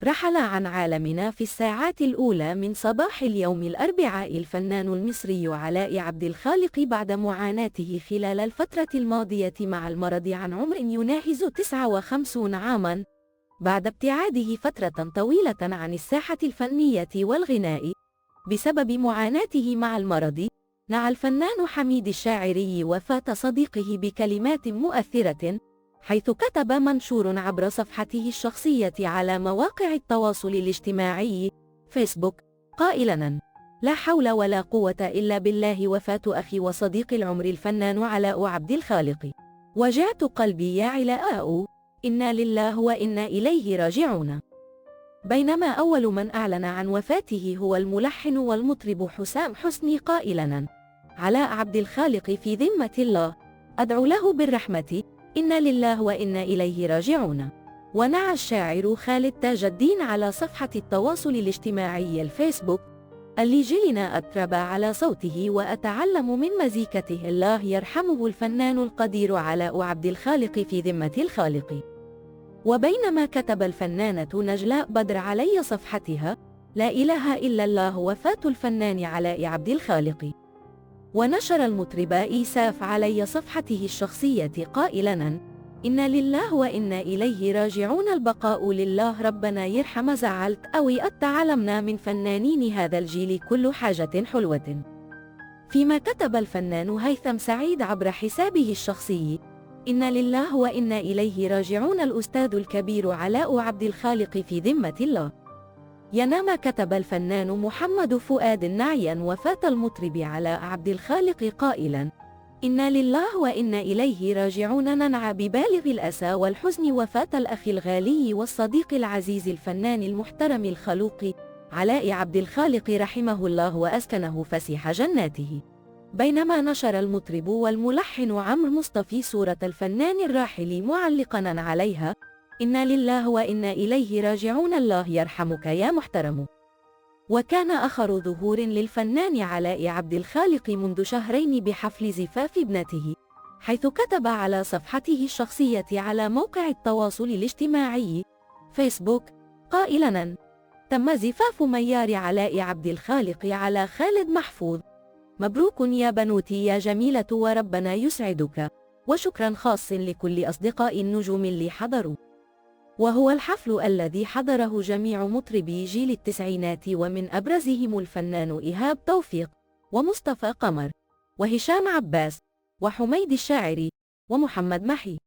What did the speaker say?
رحل عن عالمنا في الساعات الأولى من صباح اليوم الأربعاء الفنان المصري علاء عبد الخالق بعد معاناته خلال الفترة الماضية مع المرض عن عمر يناهز 59 عاماً، بعد ابتعاده فترة طويلة عن الساحة الفنية والغناء بسبب معاناته مع المرض. نعى الفنان حميد الشاعري وفاة صديقه بكلمات مؤثرة، حيث كتب منشور عبر صفحته الشخصية على مواقع التواصل الاجتماعي فيسبوك قائلاً: لا حول ولا قوة إلا بالله، وفاة أخي وصديق العمر الفنان علاء عبد الخالق. وجعت قلبي يا علاء، إنا لله وإنا إليه راجعون. بينما أول من أعلن عن وفاته هو الملحن والمطرب حسام حسني قائلاً: علاء عبد الخالق في ذمة الله، أدعو له بالرحمة، إنا لله وإنا إليه راجعون. ونعى الشاعر خالد تاج الدين على صفحة التواصل الاجتماعي الفيسبوك: اللي جلنا أتربى على صوته وأتعلم من مزيكته، الله يرحمه الفنان القدير علاء عبد الخالق في ذمة الخالق. وبينما كتب الفنانة نجلاء بدر على صفحتها: لا إله إلا الله، وفاة الفنان علاء عبد الخالق. ونشر المطرب إيساف على صفحته الشخصية قائلاً: إنا لله وإنا إليه راجعون، البقاء لله، ربنا يرحم، زعلت أوي تعلمنا من فنانين هذا الجيل كل حاجة حلوة. فيما كتب الفنان هيثم سعيد عبر حسابه الشخصي: إنا لله وإنا إليه راجعون، الأستاذ الكبير علاء عبد الخالق في ذمة الله. ينام كتب الفنان محمد فؤاد نعيا وفاة المطرب علاء عبد الخالق قائلا: إنا لله وإنا إليه راجعون، ننعى ببالغ الأسى والحزن وفاة الأخ الغالي والصديق العزيز الفنان المحترم الخلوق علاء عبد الخالق رحمه الله وأسكنه فسيح جناته. بينما نشر المطرب والملحن عمرو مصطفى صورة الفنان الراحل معلقا عليها: إنا لله وإنا إليه راجعون، الله يرحمك يا محترم. وكان آخر ظهور للفنان علاء عبد الخالق منذ شهرين بحفل زفاف ابنته، حيث كتب على صفحته الشخصية على موقع التواصل الاجتماعي فيسبوك قائلاً: تم زفاف ميار علاء عبد الخالق على خالد محفوظ، مبروك يا بنوتي يا جميلة وربنا يسعدك، وشكرا خاص لكل أصدقاء النجوم اللي حضروا. وهو الحفل الذي حضره جميع مطربي جيل التسعينات، ومن أبرزهم الفنان إيهاب توفيق ومصطفى قمر وهشام عباس وحميد الشاعري ومحمد محي.